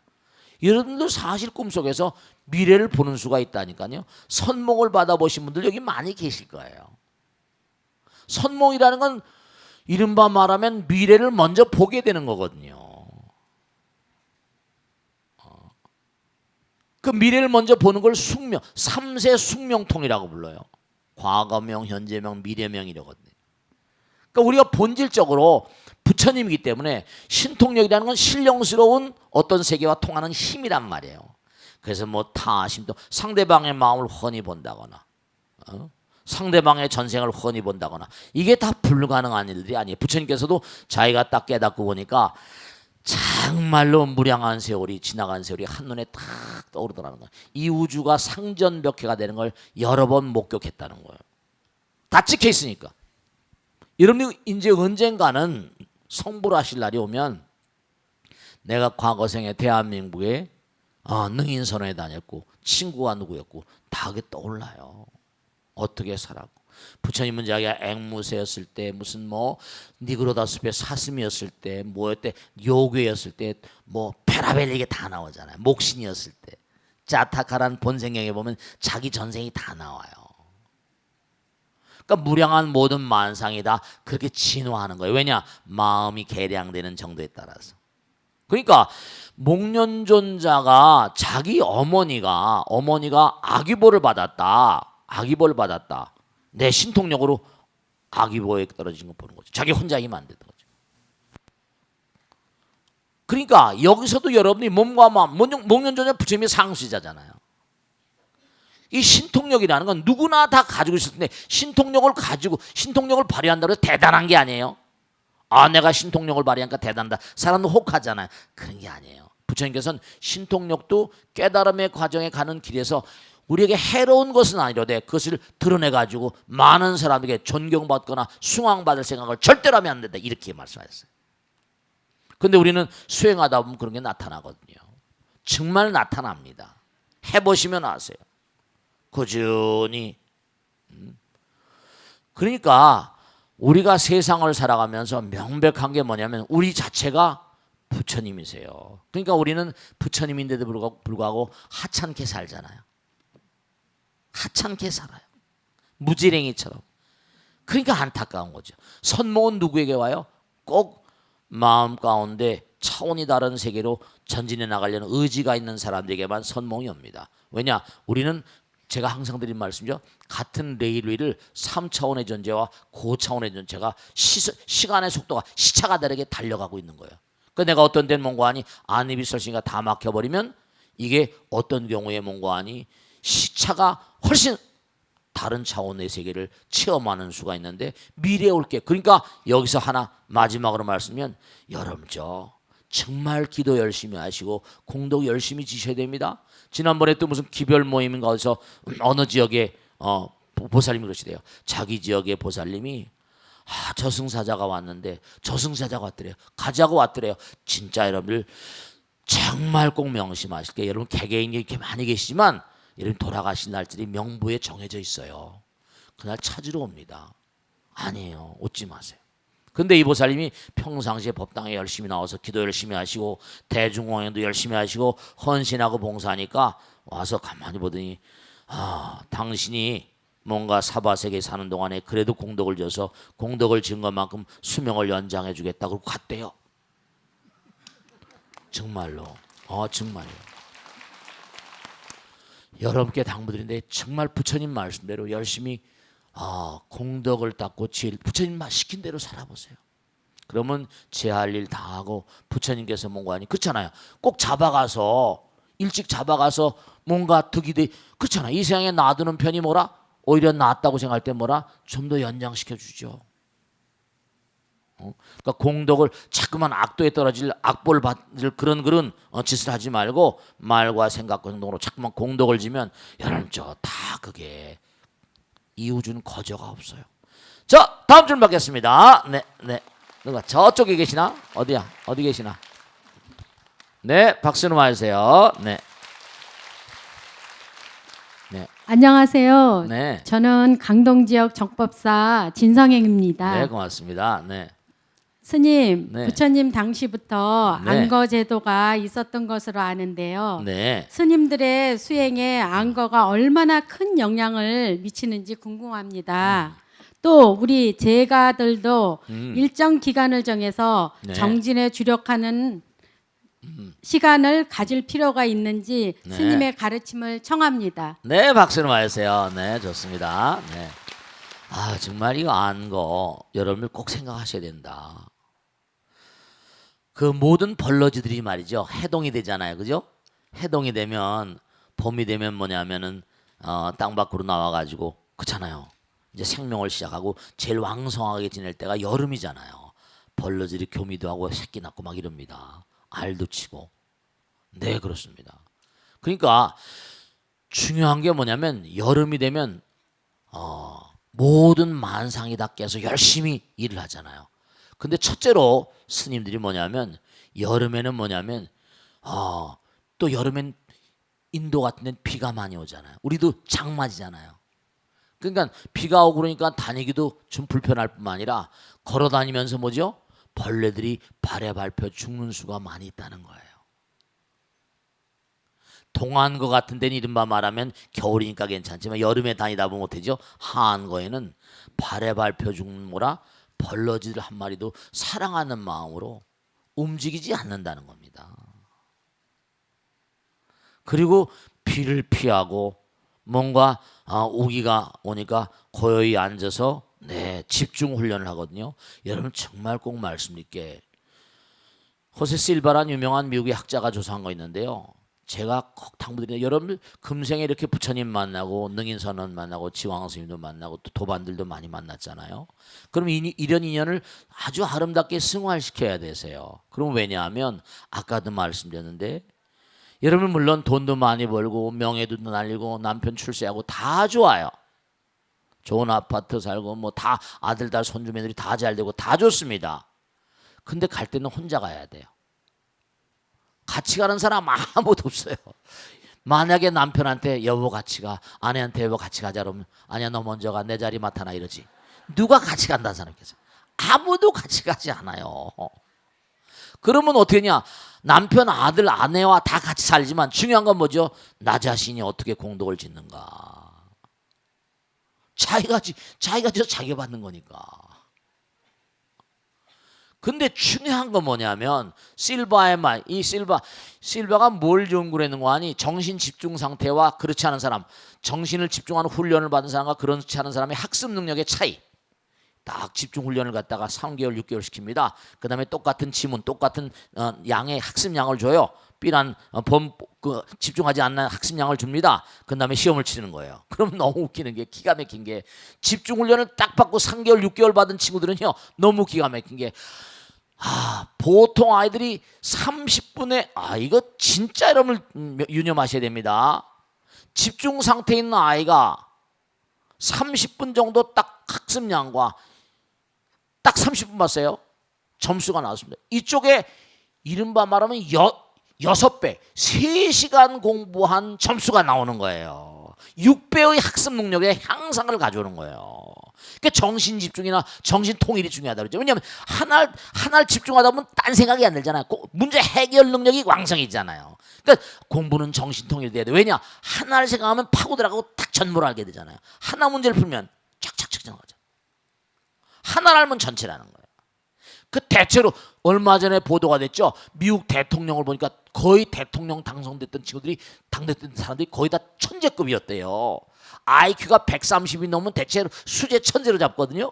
Speaker 1: 여러분들 사실 꿈속에서 미래를 보는 수가 있다니까요. 선몽을 받아보신 분들 여기 많이 계실 거예요. 선몽이라는 건 이른바 말하면 미래를 먼저 보게 되는 거거든요. 그 미래를 먼저 보는 걸 숙명, 3세 숙명통이라고 불러요. 과거명, 현재명, 미래명 이러거든요. 그러니까 우리가 본질적으로 부처님이기 때문에 신통력이라는 건 신령스러운 어떤 세계와 통하는 힘이란 말이에요. 그래서 뭐 타심도 상대방의 마음을 훤히 본다거나 상대방의 전생을 훤히 본다거나 이게 다 불가능한 일들이 아니에요. 부처님께서도 자기가 딱 깨닫고 보니까 정말로 무량한 세월이 지나간 세월이 한눈에 딱 떠오르더라는 거예요. 이 우주가 상전벽해가 되는 걸 여러 번 목격했다는 거예요. 다 찍혀 있으니까. 여러분이 이제 언젠가는 성불 하실 날이 오면 내가 과거생에 대한민국에 능인선언에 다녔고 친구가 누구였고 다 그게 떠올라요. 어떻게 살았고 부처님은 자기가 앵무새였을 때 무슨 뭐 니그로다 숲의 사슴이었을 때 뭐였대 요괴였을 때 뭐 페라벨 이게 다 나오잖아요. 목신이었을 때 자타카란 본생경에 보면 자기 전생이 다 나와요. 그러니까 무량한 모든 만상이 다 그렇게 진화하는 거예요. 왜냐? 마음이 개량되는 정도에 따라서. 그러니까 목련존자가 자기 어머니가 아기보를 받았다. 내 신통력으로 아기보에 떨어진 거 보는 거죠. 자기 혼자 힘 안 되는 거죠. 그러니까 여기서도 여러분이 몸과 마음, 목련존자 부처님이 상수자잖아요. 이 신통력이라는 건 누구나 다 가지고 있을 텐데 신통력을 발휘한다고 해서 대단한 게 아니에요. 내가 신통력을 발휘하니까 대단하다. 사람도 혹하잖아요. 그런 게 아니에요. 부처님께서는 신통력도 깨달음의 과정에 가는 길에서 우리에게 해로운 것은 아니로되 그것을 드러내가지고 많은 사람에게 존경받거나 숭앙받을 생각을 절대로 하면 안 된다. 이렇게 말씀하셨어요. 근데 우리는 수행하다 보면 그런 게 나타나거든요. 정말 나타납니다. 해보시면 아세요. 꾸준히. 그러니까 우리가 세상을 살아가면서 명백한 게 뭐냐면 우리 자체가 부처님이세요. 그러니까 우리는 부처님인데도 불구하고 하찮게 살잖아요. 하찮게 살아요. 무지랭이처럼. 그러니까 안타까운 거죠. 선몽은 누구에게 와요? 꼭 마음 가운데 차원이 다른 세계로 전진해 나가려는 의지가 있는 사람들에게만 선몽이 옵니다. 왜냐? 우리는 제가 항상 드린 말씀이죠. 같은 레일 위를 3차원의 존재와 고차원의 존재가 시간의 속도가 시차가 다르게 달려가고 있는 거예요. 그러니까 내가 어떤 데는 뭔가 하니 안입이 설신가 다 막혀버리면 이게 어떤 경우에 뭔가 하니 시차가 훨씬 다른 차원의 세계를 체험하는 수가 있는데 미래에 올게. 그러니까 여기서 하나 마지막으로 말씀드리면 여러분 정말 기도 열심히 하시고 공덕 열심히 지셔야 됩니다. 지난번에 또 무슨 기별 모임인가 어디서 어느 지역에 보살님이 그러시대요. 자기 지역의 보살님이 저승사자가 왔는데 저승사자가 왔더래요. 가자고 왔더래요. 진짜 여러분들 정말 꼭 명심하실게요. 여러분 개개인이 이렇게 많이 계시지만 여러분 돌아가신 날짜리 명부에 정해져 있어요. 그날 찾으러 옵니다. 아니에요. 웃지 마세요. 근데 이 보살님이 평상시에 법당에 열심히 나와서 기도 열심히 하시고 대중공연도 열심히 하시고 헌신하고 봉사하니까 와서 가만히 보더니 당신이 뭔가 사바세계에 사는 동안에 그래도 공덕을 져서 공덕을 지은 것만큼 수명을 연장해 주겠다 그러고 갔대요. 정말로. 정말요. 여러분께 당부드린데 정말 부처님 말씀대로 열심히 공덕을 닦고 부처님 시킨 대로 살아보세요. 그러면 제 할 일 다 하고 부처님께서 뭔가 하니 그렇잖아요. 꼭 일찍 잡아가서 뭔가 득이 돼 그렇잖아요. 이 세상에 놔두는 편이 뭐라? 오히려 낫다고 생각할 때 뭐라? 좀 더 연장시켜 주죠. 그러니까 공덕을 자꾸만 악도에 떨어질 악보를 받을 그런 짓을 하지 말고 말과 생각과 행동으로 자꾸만 공덕을 지면 여러분 다 그게 이 우주는 거저가 없어요. 자, 다음 줄 받겠습니다. 네. 누가 저쪽에 계시나? 어디야? 어디 계시나? 네, 박수 좀 해주세요. 네.
Speaker 3: 안녕하세요.
Speaker 1: 네.
Speaker 3: 저는 강동 지역 정법사 진성행입니다.
Speaker 1: 네, 고맙습니다. 네.
Speaker 3: 스님,
Speaker 1: 네.
Speaker 3: 부처님 당시부터
Speaker 1: 네.
Speaker 3: 안거 제도가 있었던 것으로 아는데요.
Speaker 1: 네.
Speaker 3: 스님들의 수행에 안거가 얼마나 큰 영향을 미치는지 궁금합니다. 또 우리 제가들도 일정 기간을 정해서
Speaker 1: 네.
Speaker 3: 정진에 주력하는 시간을 가질 필요가 있는지
Speaker 1: 네.
Speaker 3: 스님의 가르침을 청합니다.
Speaker 1: 네, 박수를 맞으세요. 네, 좋습니다. 네. 정말 이거 안거 여러분들 꼭 생각하셔야 된다. 그 모든 벌러지들이 말이죠. 해동이 되잖아요. 그죠? 해동이 되면 봄이 되면 뭐냐면은 땅 밖으로 나와가지고 그렇잖아요. 이제 생명을 시작하고 제일 왕성하게 지낼 때가 여름이잖아요. 벌레들이 교미도 하고 새끼 낳고 막 이럽니다. 알도 치고. 네, 그렇습니다. 그러니까 중요한 게 뭐냐면 여름이 되면 모든 만상이 다 깨서 열심히 일을 하잖아요. 근데 첫째로 스님들이 뭐냐면 여름에는 뭐냐면 또 여름엔 인도 같은 데는 비가 많이 오잖아요. 우리도 장마지잖아요. 그러니까 비가 오고 그러니까 다니기도 좀 불편할 뿐만 아니라 걸어 다니면서 뭐죠? 벌레들이 발에 밟혀 죽는 수가 많이 있다는 거예요. 동한 거 같은 데는 이른바 말하면 겨울이니까 괜찮지만 여름에 다니다 보면 어때죠? 하한 거에는 발에 밟혀 죽는 뭐라 벌러지들 한 마리도 사랑하는 마음으로 움직이지 않는다는 겁니다. 그리고 비를 피하고 뭔가 우기가 오니까 고요히 앉아서 집중 훈련을 하거든요. 여러분 정말 꼭 말씀드릴게. 호세 실바란 유명한 미국의 학자가 조사한 거 있는데요. 제가 꼭 당부드리는데 여러분들 금생에 이렇게 부처님 만나고 능인선언 만나고 지왕 스님도 만나고 또 도반들도 많이 만났잖아요. 그럼 이런 인연을 아주 아름답게 승화시켜야 되세요. 그럼 왜냐하면 아까도 말씀드렸는데 여러분 물론 돈도 많이 벌고 명예도 날리고 남편 출세하고 다 좋아요. 좋은 아파트 살고 뭐 다 아들 딸 손주 며느리 다 잘 되고 다 좋습니다. 근데 갈 때는 혼자 가야 돼요. 같이 가는 사람 아무도 없어요. 만약에 남편한테 여보 같이 가, 아내한테 여보 같이 가자 그러면 아니야 너 먼저 가, 내 자리 맡아놔 이러지. 누가 같이 간다는 사람께서 아무도 같이 가지 않아요. 그러면 어떻게 하냐? 남편, 아들, 아내와 다 같이 살지만 중요한 건 뭐죠? 나 자신이 어떻게 공덕을 짓는가. 자기가 자기가 받는 거니까. 근데 중요한 건 뭐냐면 실바의 말, 이 실바가 뭘 연구하는 거 아니? 정신 집중 상태와 그렇지 않은 사람, 정신을 집중하는 훈련을 받은 사람과 그렇지 않은 사람의 학습 능력의 차이. 딱 집중 훈련을 갖다가 3개월, 6개월 시킵니다. 그 다음에 똑같은 지문, 똑같은 양의 학습량을 줘요. 삐란 집중하지 않는 학습량을 줍니다. 그 다음에 시험을 치는 거예요. 그럼 너무 웃기는 게 기가 막힌 게 집중 훈련을 딱 받고 3개월, 6개월 받은 친구들은요 너무 기가 막힌 게 보통 아이들이 30분에 이거 진짜 여러분 유념하셔야 됩니다. 집중 상태에 있는 아이가 30분 정도 딱 학습량과 딱 30분 봤어요. 점수가 나왔습니다. 이쪽에 이른바 말하면 6배, 3시간 공부한 점수가 나오는 거예요. 6배의 학습 능력의 향상을 가져오는 거예요. 그러니까 정신 집중이나 정신 통일이 중요하다 그러죠. 왜냐하면 하나를 집중하다 보면 딴 생각이 안 들잖아요. 문제 해결 능력이 왕성이잖아요. 그러니까 공부는 정신 통일이 돼야 돼. 왜냐? 하나를 생각하면 파고 들어가고 딱 전부를 알게 되잖아요. 하나 문제를 풀면 쫙쫙쫙 지나가죠. 하나를 알면 전체라는 거예요. 그 대체로 얼마 전에 보도가 됐죠. 미국 대통령을 보니까 거의 대통령 당선됐던 친구들이 당됐던 사람들이 거의 다 천재급이었대요. IQ가 130이 넘으면 대체로 수재 천재로 잡거든요.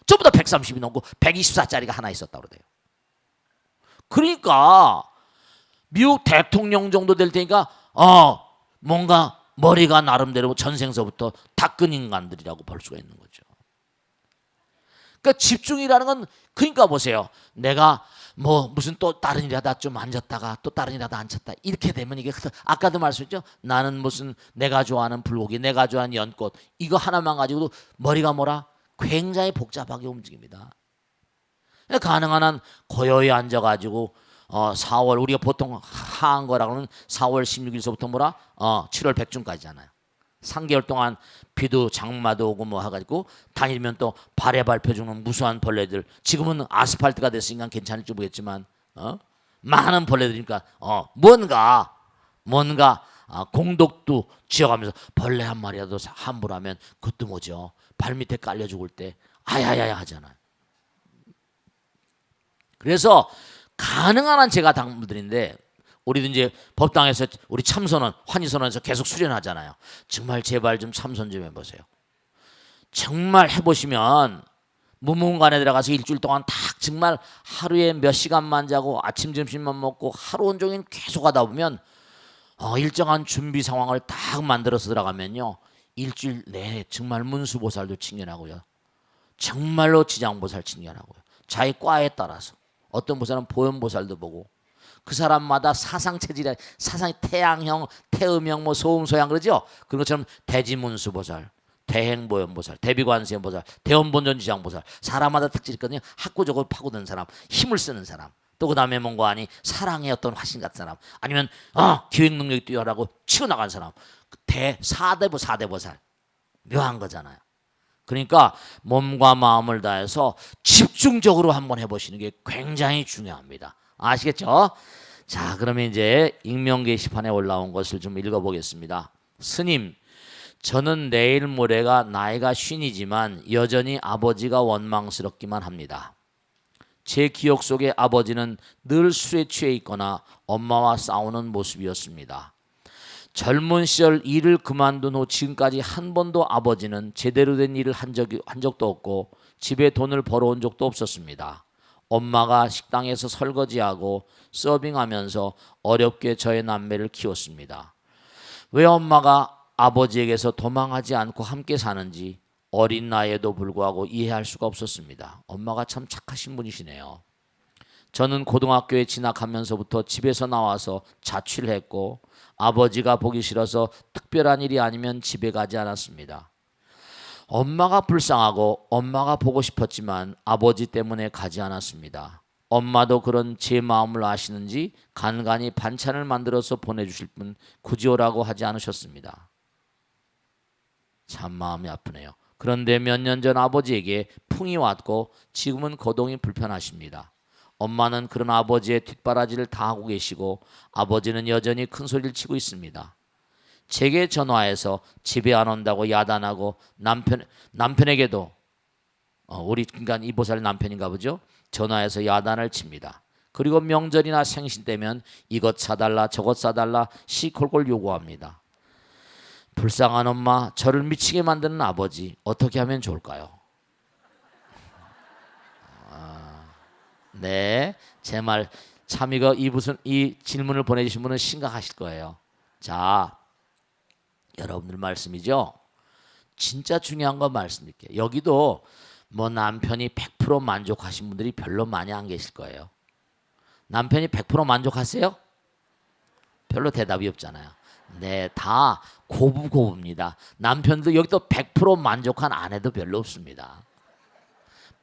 Speaker 1: 전부 다 130이 넘고 124짜리가 하나 있었다고 그래요. 그러니까 미국 대통령 정도 될 테니까 뭔가 머리가 나름대로 전생서부터 닦은 인간들이라고 볼 수가 있는 거죠. 그러니까 집중이라는 건 그러니까 보세요. 내가 뭐 무슨 또 다른 일 하다 좀 앉았다가 또 다른 일 하다 앉았다 이렇게 되면 이게 아까도 말씀했죠. 나는 무슨 내가 좋아하는 불고기, 내가 좋아하는 연꽃 이거 하나만 가지고도 머리가 뭐라 굉장히 복잡하게 움직입니다. 가능한 한 고요히 앉아가지고 4월 우리가 보통 하한 거라고 하면 4월 16일서부터 뭐라 7월 백중까지잖아요. 3개월 동안 비도 장마도 오고 뭐 해가지고 다니면 또 발에 밟혀 죽는 무수한 벌레들. 지금은 아스팔트가 됐으니까 괜찮을지 모르겠지만 많은 벌레들이니까 뭔가 공덕도 지어가면서 벌레 한 마리라도 함부로 하면 그것도 뭐죠. 발밑에 깔려 죽을 때 아야야야 하잖아요. 그래서 가능한 한 제가 당부드리는데 우리도 이제 법당에서 우리 참선원, 환희선언에서 계속 수련하잖아요. 정말 제발 좀 참선 좀 해보세요. 정말 해보시면 무문관에 들어가서 일주일 동안 딱 정말 하루에 몇 시간만 자고 아침 점심만 먹고 하루 온종일 계속 하다 보면 일정한 준비 상황을 딱 만들어서 들어가면요, 일주일 내내 정말 문수보살도 친견하고요, 정말로 지장보살 친견하고요, 자기 과에 따라서 어떤 보살은 보현보살도 보고, 그 사람마다 사상 체질이, 사상이 태양형, 태음형, 뭐 소음소양 그러죠. 그런 것처럼 대지문수보살, 대행보현보살, 대비관세음보살, 대원본전지장보살, 사람마다 특질이 있거든요. 학구적으로 파고드는 사람, 힘을 쓰는 사람, 또 그 다음에 뭔가 아니 사랑의 어떤 화신 같은 사람, 아니면 기획 능력이 뛰어나고 치고 나간 사람, 사대보살, 묘한 거잖아요. 그러니까 몸과 마음을 다해서 집중적으로 한번 해보시는 게 굉장히 중요합니다. 아시겠죠? 자, 그러면 이제 익명 게시판에 올라온 것을 좀 읽어보겠습니다. 스님, 저는 내일 모레가 나이가 50이지만 여전히 아버지가 원망스럽기만 합니다. 제 기억 속에 아버지는 늘 술에 취해 있거나 엄마와 싸우는 모습이었습니다. 젊은 시절 일을 그만둔 후 지금까지 한 번도 아버지는 제대로 된 일을 한 적도 없고 집에 돈을 벌어온 적도 없었습니다. 엄마가 식당에서 설거지하고 서빙하면서 어렵게 저의 남매를 키웠습니다. 왜 엄마가 아버지에게서 도망하지 않고 함께 사는지 어린 나이에도 불구하고 이해할 수가 없었습니다. 엄마가 참 착하신 분이시네요. 저는 고등학교에 진학하면서부터 집에서 나와서 자취를 했고 아버지가 보기 싫어서 특별한 일이 아니면 집에 가지 않았습니다. 엄마가 불쌍하고 엄마가 보고 싶었지만 아버지 때문에 가지 않았습니다. 엄마도 그런 제 마음을 아시는지 간간히 반찬을 만들어서 보내주실 분 굳이 오라고 하지 않으셨습니다. 참 마음이 아프네요. 그런데 몇 년 전 아버지에게 풍이 왔고 지금은 거동이 불편하십니다. 엄마는 그런 아버지의 뒷바라지를 다 하고 계시고 아버지는 여전히 큰 소리를 치고 있습니다. 제게 전화해서 집에 안 온다고 야단하고 남편에게도 우리 그러니까 이 보살 남편인가 보죠. 전화해서 야단을 칩니다. 그리고 명절이나 생신 때면 이것 사달라 저것 사달라 시콜콜 요구합니다. 불쌍한 엄마, 저를 미치게 만드는 아버지, 어떻게 하면 좋을까요? 네, 제 말 참 이거 이 질문을 보내주신 분은 심각하실 거예요. 자, 여러분들 말씀이죠. 진짜 중요한 거 말씀드릴게요. 여기도 뭐 남편이 100% 만족하신 분들이 별로 많이 안 계실 거예요. 남편이 100% 만족하세요? 별로 대답이 없잖아요. 네, 다 고부고부입니다. 남편도 여기도 100% 만족한 아내도 별로 없습니다.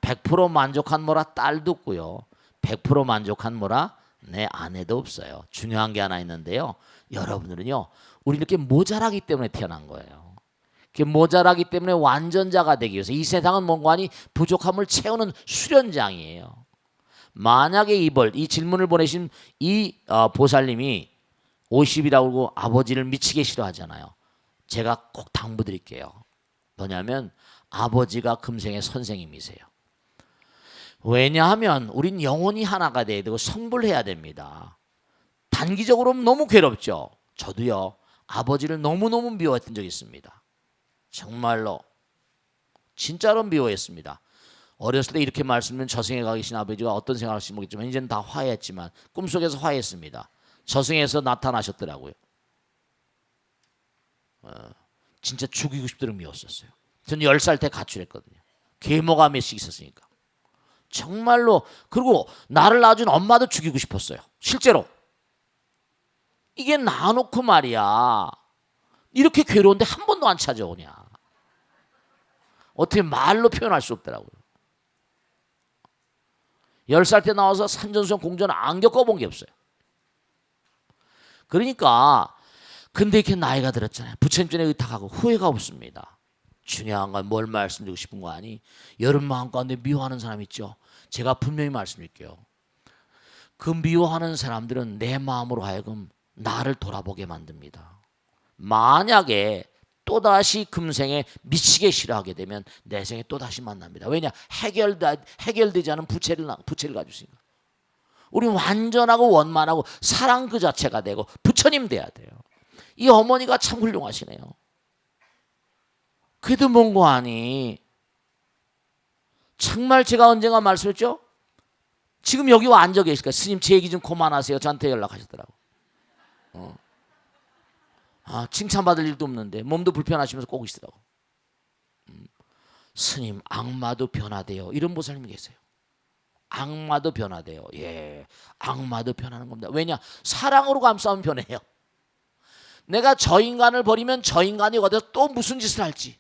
Speaker 1: 100% 만족한 뭐라 딸도 없고요. 100% 만족한 뭐라 내 아내도 없어요. 중요한 게 하나 있는데요. 여러분들은요, 우리 이렇게 모자라기 때문에 태어난 거예요. 이렇게 모자라기 때문에 완전자가 되기 위해서 이 세상은 뭔가 하니 부족함을 채우는 수련장이에요. 만약에 이 질문을 보내신 이 보살님이 50이라고 아버지를 미치게 싫어하잖아요. 제가 꼭 당부드릴게요. 뭐냐면 아버지가 금생의 선생님이세요. 왜냐하면 우린 영혼이 하나가 돼야 되고 성불해야 됩니다. 단기적으로 너무 괴롭죠. 저도요, 아버지를 너무너무 미워했던 적이 있습니다. 정말로 진짜로 미워했습니다. 어렸을 때 이렇게 말씀드리면 저승에 가 계신 아버지가 어떤 생각을 하시는지 모르겠지만 이제는 다 화해했지만 꿈속에서 화해했습니다. 저승에서 나타나셨더라고요. 진짜 죽이고 싶도록 미웠었어요. 저는 10살 때 가출했거든요. 계모가 몇씩 있었으니까. 정말로. 그리고 나를 낳아준 엄마도 죽이고 싶었어요. 실제로. 이게 낳아놓고 말이야, 이렇게 괴로운데 한 번도 안 찾아오냐. 어떻게 말로 표현할 수 없더라고요. 10살 때 나와서 산전수전 공전 안 겪어본 게 없어요. 그러니까 근데 이렇게 나이가 들었잖아요. 부처님 전에 의탁하고 후회가 없습니다. 중요한 건 뭘 말씀드리고 싶은 거 아니? 여러분 마음 가운데 미워하는 사람 있죠? 제가 분명히 말씀드릴게요. 그 미워하는 사람들은 내 마음으로 하여금 나를 돌아보게 만듭니다. 만약에 또다시 금생에 미치게 싫어하게 되면 내생에 또다시 만납니다. 왜냐? 해결되지 않은 부채를 가지고 있으니까. 우리 완전하고 원만하고 사랑 그 자체가 되고 부처님 돼야 돼요. 이 어머니가 참 훌륭하시네요. 그래도 뭔고 하니 정말 제가 언젠가 말씀했죠. 지금 여기 와 앉아 계실까요? 스님 제 얘기 좀 그만하세요. 저한테 연락하시더라고. 칭찬받을 일도 없는데 몸도 불편하시면서 꼭 있으라고. 스님, 악마도 변화돼요. 이런 보살님이 계세요. 악마도 변화돼요. 예, 악마도 변하는 겁니다. 왜냐? 사랑으로 감싸면 변해요. 내가 저 인간을 버리면 저 인간이 어디서 또 무슨 짓을 할지,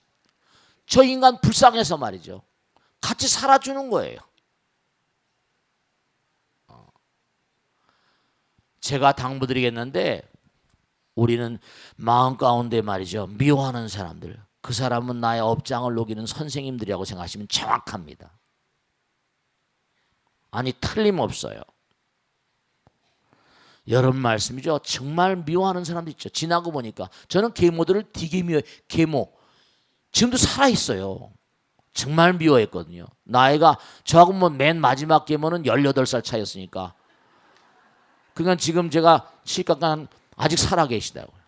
Speaker 1: 저 인간 불쌍해서 말이죠, 같이 살아주는 거예요. 제가 당부드리겠는데, 우리는 마음 가운데 말이죠, 미워하는 사람들, 그 사람은 나의 업장을 녹이는 선생님들이라고 생각하시면 정확합니다. 아니, 틀림없어요. 여러분 말씀이죠. 정말 미워하는 사람도 있죠. 지나고 보니까 저는 계모들을 되게 미워해요. 계모 지금도 살아있어요. 정말 미워했거든요. 나이가 저하고 뭐 맨 마지막 계모는 18살 차이였으니까, 그러니까 지금 제가 시각간 아직 살아 계시다고요.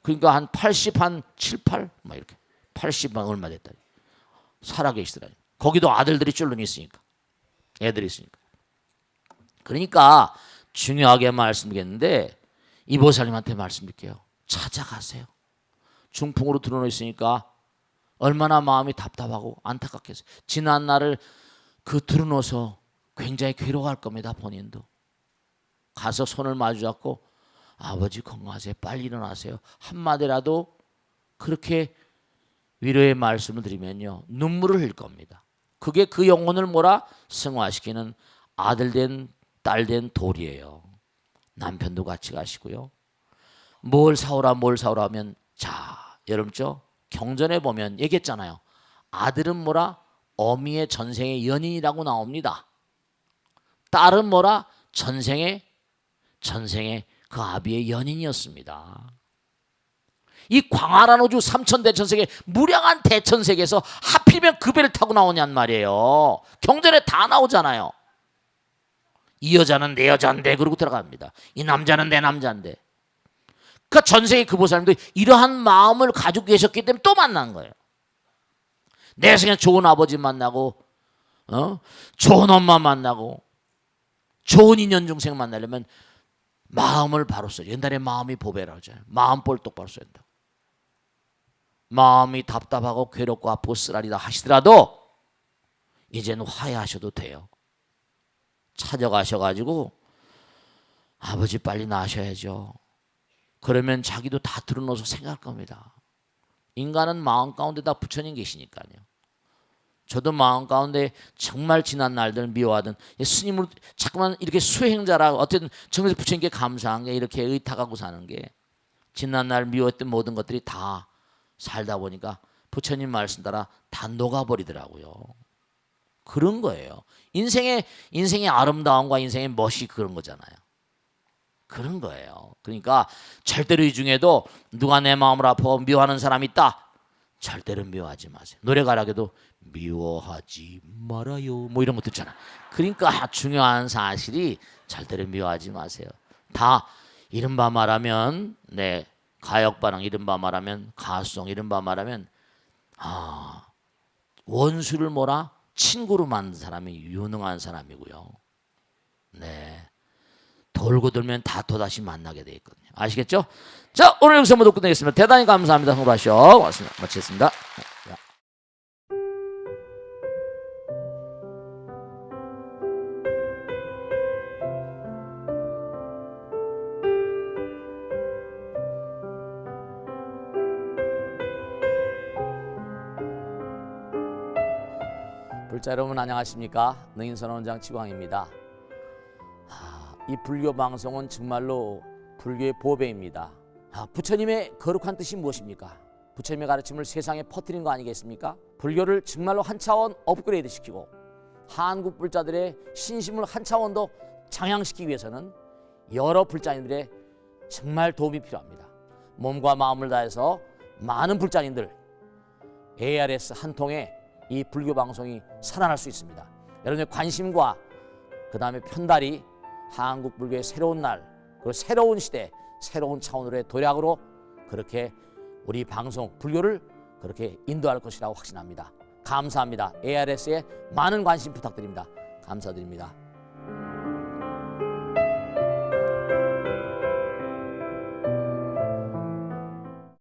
Speaker 1: 그러니까 한 80, 한 7, 8? 막 이렇게 80만 얼마 됐다. 살아 계시더라고요. 거기도 아들들이 쫄르니 있으니까, 애들이 있으니까. 그러니까 중요하게 말씀드리겠는데, 이 보살님한테 말씀드릴게요. 찾아가세요. 중풍으로 들어놓여 있으니까 얼마나 마음이 답답하고 안타깝겠어요. 지난 날을 들어놓아서 굉장히 괴로워할 겁니다. 본인도. 가서 손을 마주 잡고 아버지 건강하세요. 빨리 일어나세요. 한마디라도 그렇게 위로의 말씀을 드리면요, 눈물을 흘릴 겁니다. 그게 그 영혼을 승화시키는 아들된 딸된 돌이에요. 남편도 같이 가시고요. 뭘 사오라 하면, 자, 여러분죠, 경전에 보면 얘기했잖아요. 아들은 어미의 전생의 연인이라고 나옵니다. 딸은 전생의 그 아비의 연인이었습니다. 이 광활한 우주 삼천대천세계 무량한 대천세계에서 하필이면 그 배를 타고 나오냔 말이에요. 경전에 다 나오잖아요. 이 여자는 내 여자인데 그러고 들어갑니다. 이 남자는 내 남자인데. 그러니까 전생에 그 보살님도 이러한 마음을 가지고 계셨기 때문에 또 만난 거예요. 내 생에 좋은 아버지 만나고, 좋은 엄마 만나고, 좋은 인연 중생 만나려면 마음을 바로 써야 돼. 옛날에 마음이 보배라고 하잖아요. 마음 볼 똑바로 써야 된다. 마음이 답답하고 괴롭고 아프고 쓰라리다 하시더라도 이제는 화해하셔도 돼요. 찾아가셔가지고 아버지 빨리 나셔야죠. 그러면 자기도 다 드러놓아서 생각할 겁니다. 인간은 마음 가운데다 부처님 계시니까요. 저도 마음 가운데 정말 지난 날들 미워하던 스님을 자꾸만 이렇게 수행자라, 어쨌든 정에서 부처님께 감사한 게, 이렇게 의탁하고 사는 게, 지난 날 미워했던 모든 것들이 다 살다 보니까 부처님 말씀 따라 다 녹아버리더라고요. 그런 거예요. 인생의 아름다움과 인생의 멋이 그런 거잖아요. 그런 거예요. 그러니까 절대로 이 중에도 누가 내 마음을 아파하고 미워하는 사람이 있다, 절대로 미워하지 마세요. 노래가락에도 미워하지 말아요 뭐 이런 것도 있잖아. 그러니까 중요한 사실이 절대로 미워하지 마세요. 다 이른바 말하면, 네, 가역반응, 이른바 말하면 가수성, 이른바 말하면 원수를 친구로 만든 사람이 유능한 사람이고요. 네, 돌고 돌면 다 또다시 만나게 돼 있거든요. 아시겠죠? 자, 오늘 여기서 모두 끝내겠습니다. 대단히 감사합니다. 홍보하시오. 마치겠습니다. 불자 여러분 안녕하십니까? 능인선원장 지광입니다. 이 불교 방송은 정말로 불교의 보배입니다. 부처님의 거룩한 뜻이 무엇입니까? 부처님의 가르침을 세상에 퍼뜨린 거 아니겠습니까? 불교를 정말로 한 차원 업그레이드 시키고 한국 불자들의 신심을 한 차원 더 장향시키기 위해서는 여러 불자님들의 정말 도움이 필요합니다. 몸과 마음을 다해서 많은 불자님들, ARS 한 통에 이 불교 방송이 살아날 수 있습니다. 여러분의 관심과 그 다음에 편달이 한국 불교의 새로운 날, 그리고 새로운 시대, 새로운 차원으로의 도약으로 그렇게 우리 방송 불교를 그렇게 인도할 것이라고 확신합니다. 감사합니다. ARS에 많은 관심 부탁드립니다. 감사드립니다.